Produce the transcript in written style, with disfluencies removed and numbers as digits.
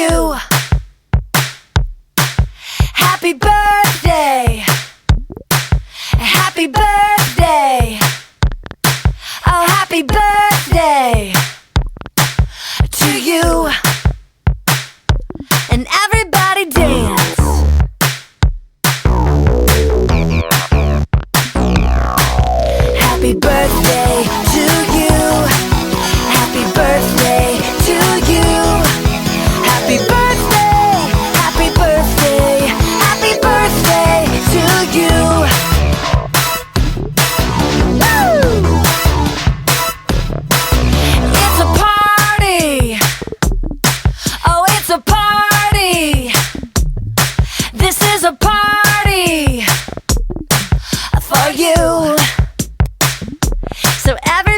you. Happy birthday. Happy birthday. Oh, happy birthday to you. And everybody dance. Happy birthday to you. Happy birthday to you. Happy birthday. Happy birthday. Happy birthday to you. Woo! It's a party. Oh, it's a party. This is a party for you. So every